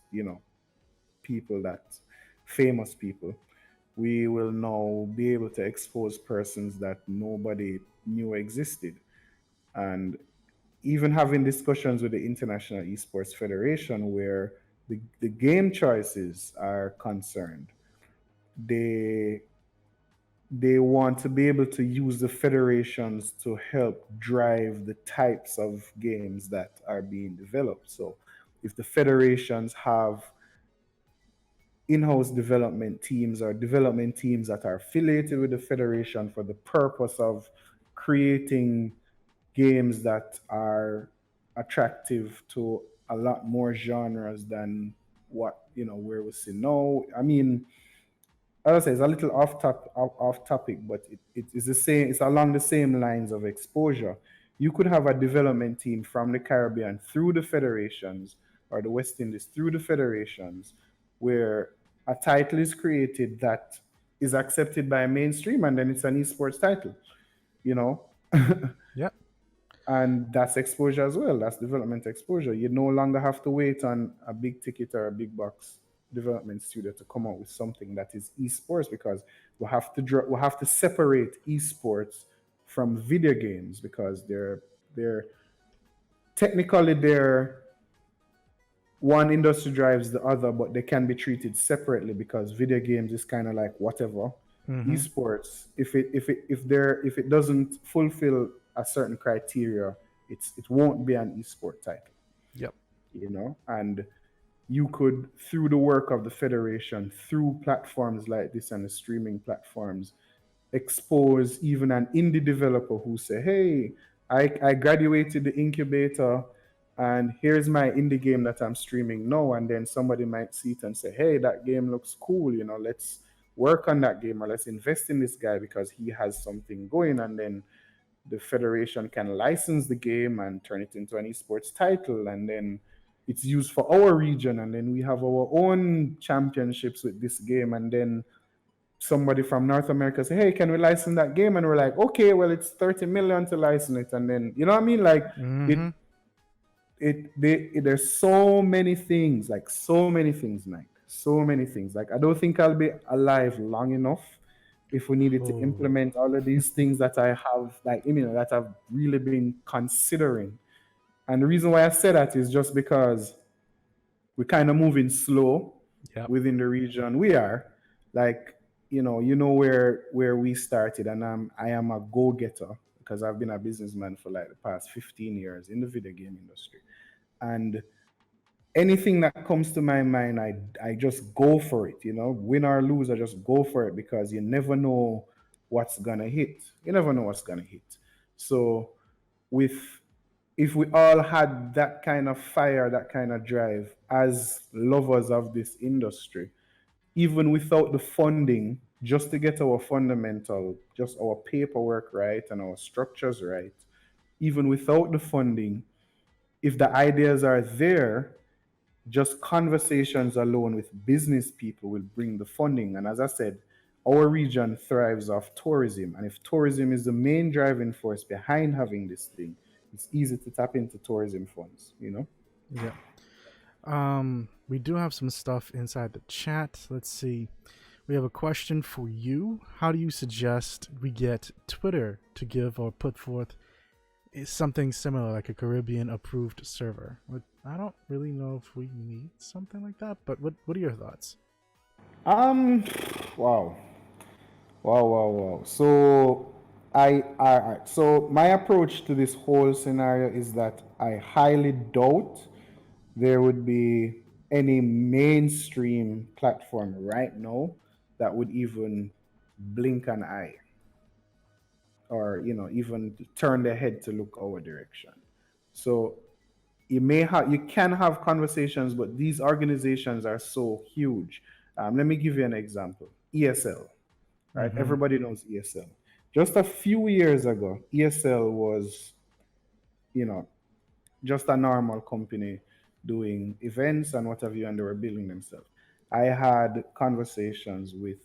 Speaker 2: people that famous people. We will now be able to expose persons that nobody knew existed. And even having discussions with the International Esports Federation, where the game choices are concerned, they they want to be able to use the federations to help drive the types of games that are being developed. So if the federations have in-house development teams or development teams that are affiliated with the federation for the purpose of creating games that are attractive to a lot more genres than what where we see now. I mean, as I say, it's a little off topic, but it is the same. It's along the same lines of exposure. You could have a development team from the Caribbean through the federations, or the West Indies through the federations, where a title is created that is accepted by mainstream, and then it's an esports title. You know,
Speaker 1: Yep.
Speaker 2: and that's exposure as well. That's development exposure. You no longer have to wait on a big ticket or a big box development studio to come out with something that is esports, because we have to separate esports from video games, because they're technically they're one industry drives the other, but they can be treated separately, because video games is kind of like whatever.
Speaker 1: Mm-hmm.
Speaker 2: Esports, if it doesn't fulfill a certain criteria, it won't be an esport title.
Speaker 1: Yep.
Speaker 2: And you could, through the work of the federation, through platforms like this and the streaming platforms, expose even an indie developer who say, hey, I graduated the incubator and here's my indie game that I'm streaming now. And then somebody might see it and say, hey, that game looks cool, let's work on that game, or let's invest in this guy because he has something going. And then the federation can license the game and turn it into an esports title, and then it's used for our region, and then we have our own championships with this game. And then somebody from North America say, hey, can we license that game? And we're like, okay, well, it's 30 million to license it. And then, you know what I mean? Like,
Speaker 1: Mm-hmm.
Speaker 2: there's so many things, like so many things, Mike. So many things. Like, I don't think I'll be alive long enough if we needed to
Speaker 1: Oh.
Speaker 2: implement all of these things that I have, like, that I've really been considering. And the reason why I say that is just because we're kind of moving slow
Speaker 1: Yep.
Speaker 2: within the region. We are, like, where we started, and I am a go-getter because I've been a businessman for like the past 15 years in the video game industry. And anything that comes to my mind, I just go for it. Win or lose, I just go for it, because you never know what's gonna hit. You never know what's gonna hit. So with if we all had that kind of fire, that kind of drive as lovers of this industry, even without the funding, just to get our fundamental, just our paperwork right and our structures right, even without the funding, if the ideas are there, just conversations alone with business people will bring the funding. And as I said, our region thrives off tourism. And if tourism is the main driving force behind having this thing, it's easy to tap into tourism funds.
Speaker 1: Yep. We do have some stuff inside the chat. Let's see. We have a question for you. How do you suggest we get Twitter to give or put forth something similar, like a Caribbean approved server? I don't really know if we need something like that, but what are your thoughts?
Speaker 2: Um, wow, wow. So so my approach to this whole scenario is that I highly doubt there would be any mainstream platform right now that would even blink an eye, or even turn their head to look our direction. So you can have conversations, but these organizations are so huge. Let me give you an example. ESL, right?
Speaker 1: Mm-hmm.
Speaker 2: Everybody knows ESL. Just a few years ago, ESL was, you know, just a normal company doing events and what have you, and they were building themselves. I had conversations with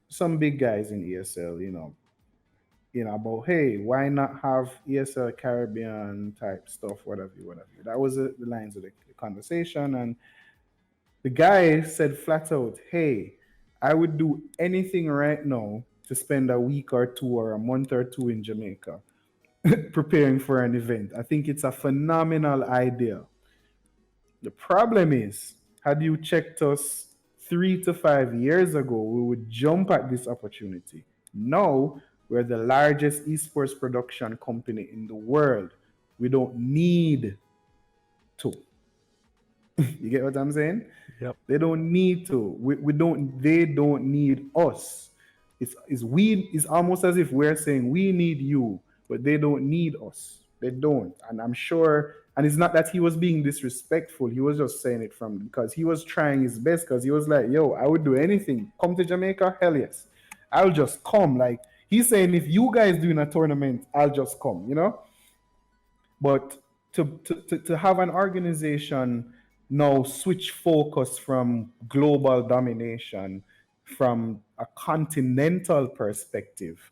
Speaker 2: some big guys in ESL, about, hey, why not have ESL Caribbean type stuff, whatever, whatever. That was the lines of the conversation, and the guy said flat out, hey, I would do anything right now to spend a week or two or a month or two in Jamaica preparing for an event. I think it's a phenomenal idea. The problem is, had you checked us 3 to 5 years ago, we would jump at this opportunity Now we're the largest esports production company in the world. We don't need to. You get what I'm saying?
Speaker 1: Yep.
Speaker 2: They don't need to. We don't. They don't need us. It's we. It's almost as if we're saying we need you, but they don't need us. They don't. And I'm sure. And it's not that he was being disrespectful. He was just saying it from because he was trying his best. Because he was like, "Yo, I would do anything. Come to Jamaica, hell yes, I'll just come." Like he's saying, if you guys doing a tournament, I'll just come. You know. But to have an organization now switch focus from global domination, from a continental perspective,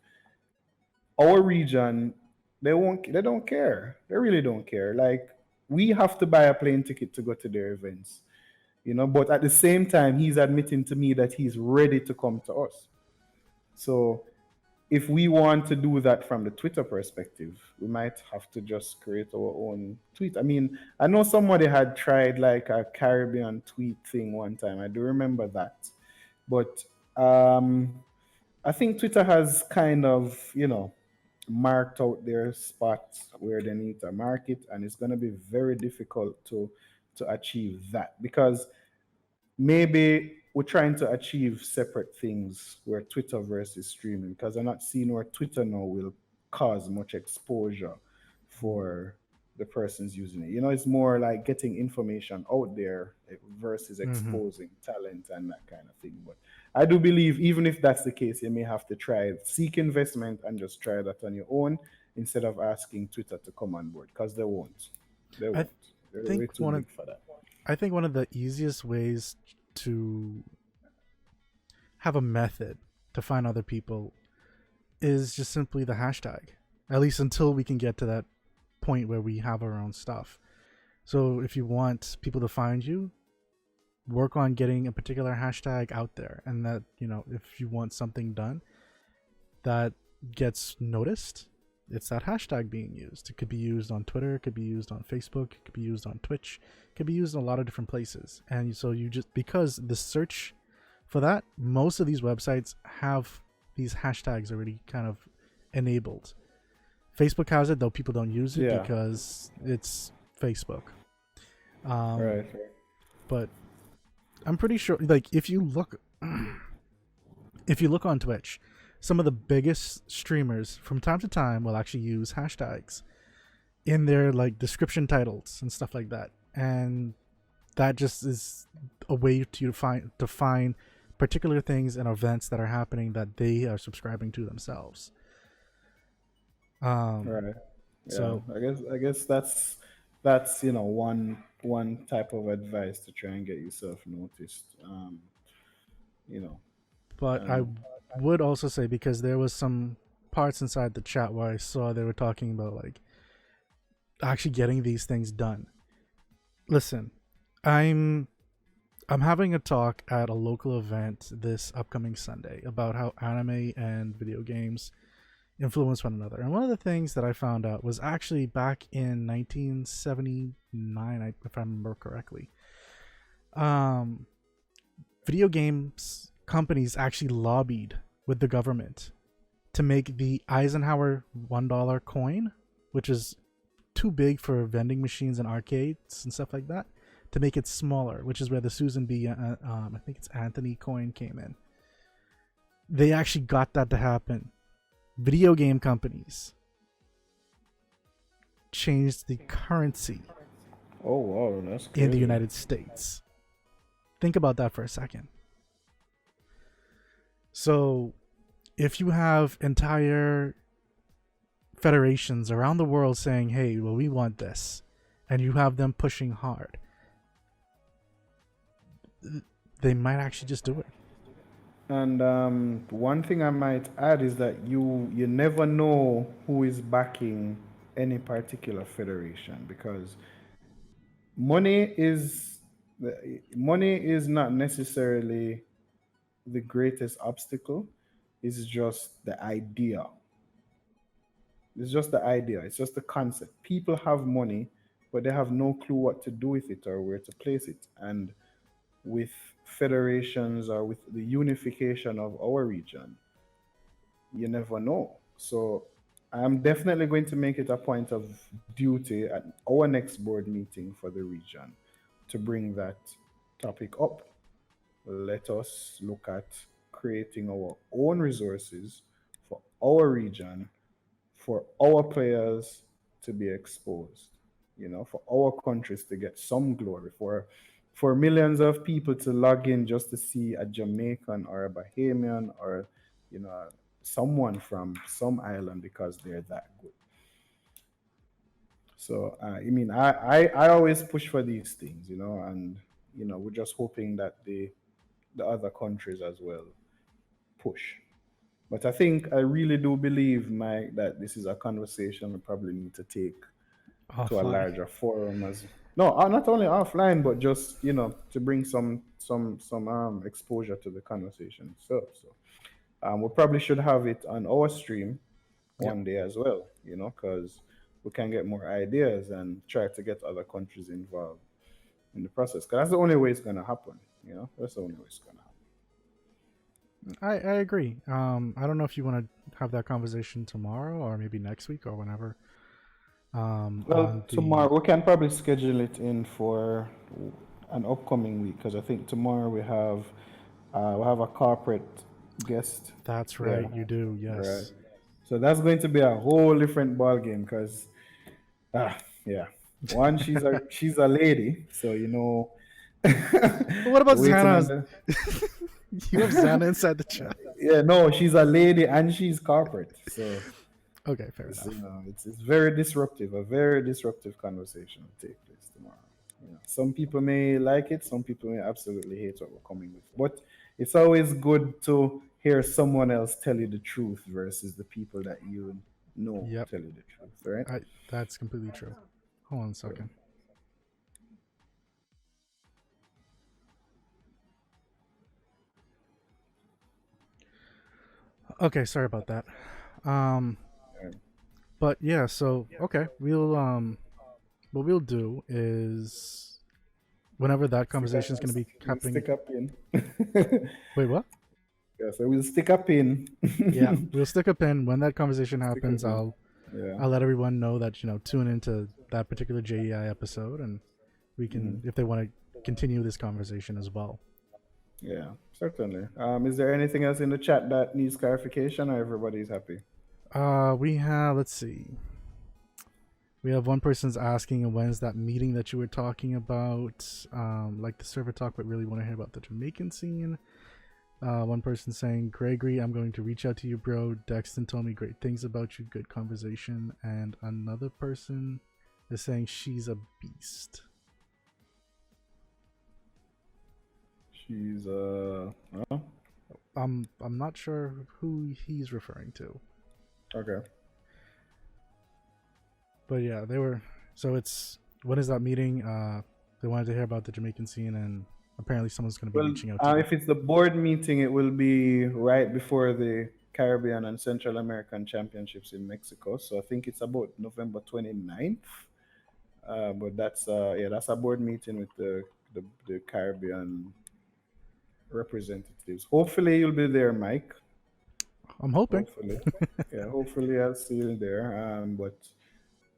Speaker 2: our region, they don't care. They really don't care. Like we have to buy a plane ticket to go to their events, you know, but at the same time he's admitting to me that he's ready to come to us. So if we want to do that from the Twitter perspective, we might have to just create our own tweet. I mean, I know somebody had tried like a Caribbean tweet thing one time. I do remember that. But I think Twitter has kind of, marked out their spots where they need to mark it, and it's going to be very difficult to achieve that because maybe we're trying to achieve separate things where Twitter versus streaming because I'm not seeing where Twitter now will cause much exposure for the persons using it. You know, it's more like getting information out there versus
Speaker 1: Mm-hmm.
Speaker 2: exposing talent and that kind of thing. But I do believe even if that's the case, you may have to try seek investment and just try that on your own instead of asking Twitter to come on board because they won't. They
Speaker 1: I
Speaker 2: won't. They're way
Speaker 1: think
Speaker 2: too big for that.
Speaker 1: I think one of the easiest ways to have a method to find other people is just simply the hashtag. At least until we can get to that point where we have our own stuff. So if you want people to find you, work on getting a particular hashtag out there, and that, if you want something done that gets noticed, it's that hashtag being used. It could be used on Twitter, it could be used on Facebook, it could be used on Twitch, it could be used in a lot of different places. And so you just, because the search for that, most of these websites have these hashtags already kind of enabled. Facebook has it, though people don't use it because it's Facebook.
Speaker 2: Right.
Speaker 1: But I'm pretty sure, like, if you look on Twitch, some of the biggest streamers from time to time will actually use hashtags in their like description titles and stuff like that, and that just is a way to find particular things and events that are happening that they are subscribing to themselves.
Speaker 2: Right. Yeah.
Speaker 1: So
Speaker 2: I guess that's one type of advice to try and get yourself noticed. You know.
Speaker 1: but I would also say, because there was some parts inside the chat where I saw they were talking about like actually getting these things done. Listen, I'm having a talk at a local event this upcoming Sunday about how anime and video games influence one another. And one of the things that I found out was actually back in 1979, if I remember correctly. Video games companies actually lobbied with the government to make the Eisenhower $1 coin, which is too big for vending machines and arcades and stuff like that, to make it smaller, which is where the Susan B. I think it's Anthony coin came in. They actually got that to happen. Video game companies changed the currency
Speaker 2: Oh wow, that's crazy.
Speaker 1: in the United States. Think about that for a second. So, if you have entire federations around the world saying, hey, well, we want this, and you have them pushing hard, they might actually just do it.
Speaker 2: And one thing I might add is that you never know who is backing any particular federation because money is money is not necessarily the greatest obstacle. It's just the idea. It's just the idea. It's just the concept. People have money, but they have no clue what to do with it or where to place it. And with federations or with the unification of our region, you never know. So I'm definitely going to make it a point of duty at our next board meeting for the region to bring that topic up. Let us look at creating our own resources for our region, for our players to be exposed, for our countries to get some glory, for millions of people to log in just to see a Jamaican or a Bahamian or you know someone from some island because they're that good. So I always push for these things, and we're just hoping that the other countries as well push. But I think I really do believe, Mike, that this is a conversation we probably need to take to a
Speaker 1: Offline.
Speaker 2: larger forum as no, not only offline, but just to bring some exposure to the conversation itself. So we probably should have it on our stream
Speaker 1: Yep.
Speaker 2: one day as well, because we can get more ideas and try to get other countries involved in the process. Because that's the only way it's going to happen. That's the only way it's going to happen.
Speaker 1: I agree. I don't know if you want to have that conversation tomorrow or maybe next week or whenever.
Speaker 2: Well, tomorrow we can probably schedule it in for an upcoming week because I think tomorrow we have a corporate guest.
Speaker 1: That's
Speaker 2: Yeah,
Speaker 1: right. You do.
Speaker 2: right.
Speaker 1: Yes.
Speaker 2: So that's going to be a whole different ball game because yeah, one she's a lady, so
Speaker 1: But what about
Speaker 2: waiting on
Speaker 1: Xana?
Speaker 2: the
Speaker 1: You have Xana inside the chat.
Speaker 2: yeah, no, she's a lady and she's corporate, so
Speaker 1: Okay, fair
Speaker 2: it's
Speaker 1: enough.
Speaker 2: it's very disruptive. A very disruptive conversation will take place tomorrow. Some people may like it, some people may absolutely hate what we're coming with. But it's always good to hear someone else tell you the truth versus the people that you know
Speaker 1: Yep.
Speaker 2: tell you the truth, right?
Speaker 1: That's completely true. Hold on a
Speaker 2: So,
Speaker 1: second. Okay, sorry about that. Um,
Speaker 2: yeah.
Speaker 1: but yeah, so okay, what we'll do is whenever that
Speaker 2: Stick a,
Speaker 1: conversation is going to be
Speaker 2: we'll
Speaker 1: happening.
Speaker 2: stick a pin.
Speaker 1: Wait, what?
Speaker 2: Yeah, so we'll stick a pin.
Speaker 1: Yeah, we'll stick a pin when that conversation
Speaker 2: Stick a
Speaker 1: happens.
Speaker 2: pin. Yeah.
Speaker 1: I'll let everyone know that tune into that particular JEI episode, and we can if they want to continue this conversation as well.
Speaker 2: Yeah, certainly. Is there anything else in the chat that needs clarification or everybody's happy?
Speaker 1: We have let's see. We have one person's asking when's that meeting that you were talking about, like the server talk, but really want to hear about the Jamaican scene. One person saying, Gregory, I'm going to reach out to you, bro. Dexton told me great things about you. Good conversation. And another person is saying she's a beast.
Speaker 2: She's
Speaker 1: I'm not sure who he's referring to.
Speaker 2: okay.
Speaker 1: But yeah, they were. So it's when is that meeting? They wanted to hear about the Jamaican scene, and apparently someone's going to be reaching out to you.
Speaker 2: If it's the board meeting, it will be right before the Caribbean and Central American Championships in Mexico. So I think it's about November 29th. But that's that's a board meeting with the Caribbean representatives. Hopefully you'll be there, Mike.
Speaker 1: I'm hoping.
Speaker 2: Hopefully, yeah. Hopefully I'll see you there. But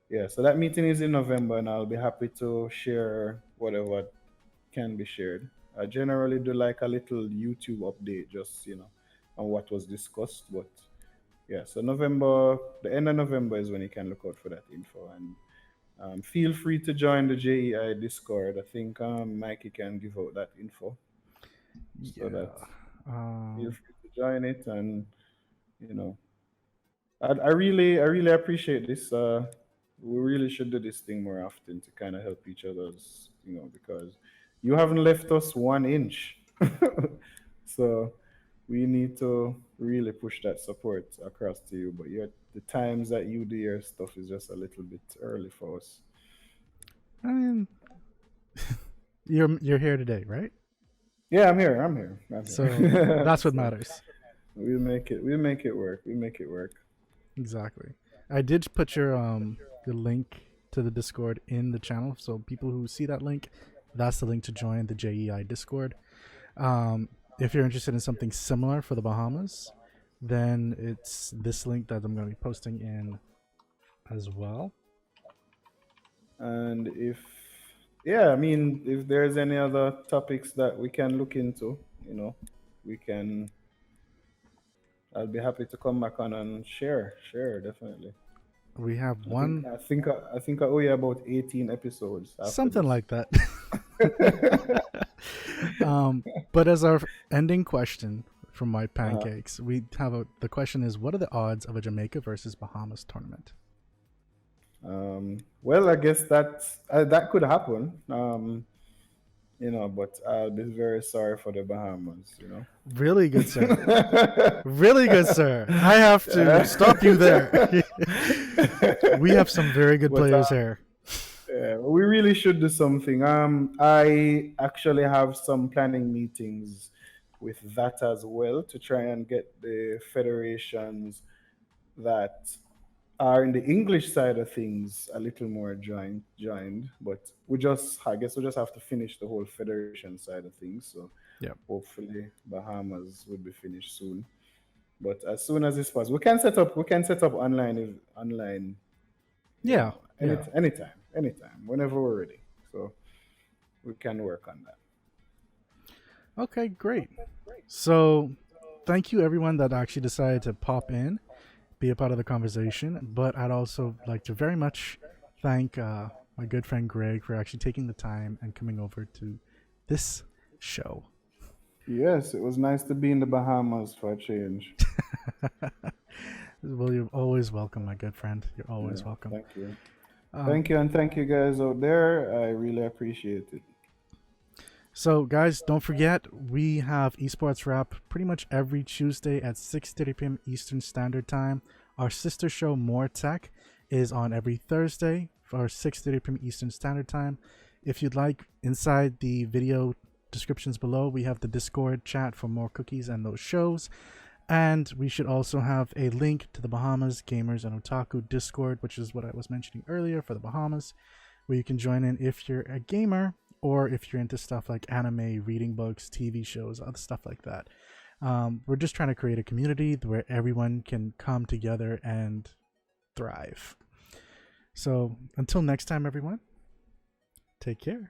Speaker 2: yeah, so that meeting is in November, and I'll be happy to share whatever can be shared. I generally do like a little YouTube update, just on what was discussed. But yeah, so November, the end of November is when you can look out for that info, and feel free to join the JEI Discord. I think Mikey can give out that info, so that feel free to join it, and you know, I really appreciate this. We really should do this thing more often to kind of help each other's, because you haven't left us 1 inch. So we need to really push that support across to you. But the times that you do your stuff is just a little bit early for us.
Speaker 1: I mean, you're here today, right?
Speaker 2: Yeah, I'm here. I'm here.
Speaker 1: So that's what matters.
Speaker 2: We'll make it. We'll make it work. We'll make it work.
Speaker 1: Exactly. I did put your link to the Discord in the channel, so people who see that link, that's the link to join the JEI Discord. If you're interested in something similar for the Bahamas, then it's this link that I'm going to be posting in as well.
Speaker 2: And if there's any other topics that we can look into, we can. I'll be happy to come back on and share definitely.
Speaker 1: We have
Speaker 2: I think
Speaker 1: one,
Speaker 2: I think I think I owe you about 18 episodes after
Speaker 1: something
Speaker 2: this.
Speaker 1: like that. But as our ending question from my
Speaker 2: Uh-huh.
Speaker 1: pancakes, we have the question is, what are the odds of a Jamaica versus Bahamas tournament?
Speaker 2: Well, I guess that could happen. But I'll be very sorry for the Bahamas.
Speaker 1: Really good, sir. Really good, sir. I have to stop you there. We have some very good
Speaker 2: But
Speaker 1: players here.
Speaker 2: yeah, we really should do something. I actually have some planning meetings with that as well to try and get the federations that are in the English side of things a little more joined. But I guess we just have to finish the whole federation side of things. So
Speaker 1: Yep.
Speaker 2: hopefully Bahamas will be finished soon. But as soon as it's possible, we can set up online,
Speaker 1: Yeah. Yeah.
Speaker 2: anytime, whenever we're ready. So we can work on that.
Speaker 1: Okay, great. So thank you everyone that actually decided to pop in, be a part of the conversation. But I'd also like to very much thank my good friend Greg for actually taking the time and coming over to this show.
Speaker 2: Yes, it was nice to be in the Bahamas for a change.
Speaker 1: Well, you're always welcome, my good friend. You're
Speaker 2: Yeah,
Speaker 1: always welcome.
Speaker 2: thank you.
Speaker 1: Um,
Speaker 2: Thank you, and thank you guys out there. I really appreciate it.
Speaker 1: so, guys, don't forget we have Esports Wrap pretty much every Tuesday at 6:30 p.m. Eastern Standard Time. Our sister show, MOAR Tech, is on every Thursday for 6:30 p.m. Eastern Standard Time. If you'd like, inside the video descriptions below, we have the Discord chat for more cookies and those shows. And we should also have a link to the Bahamas Gamers and Otaku Discord, which is what I was mentioning earlier for the Bahamas, where you can join in if you're a gamer or if you're into stuff like anime, reading books, TV shows, other stuff like that. We're just trying to create a community where everyone can come together and thrive. So until next time, everyone, take care.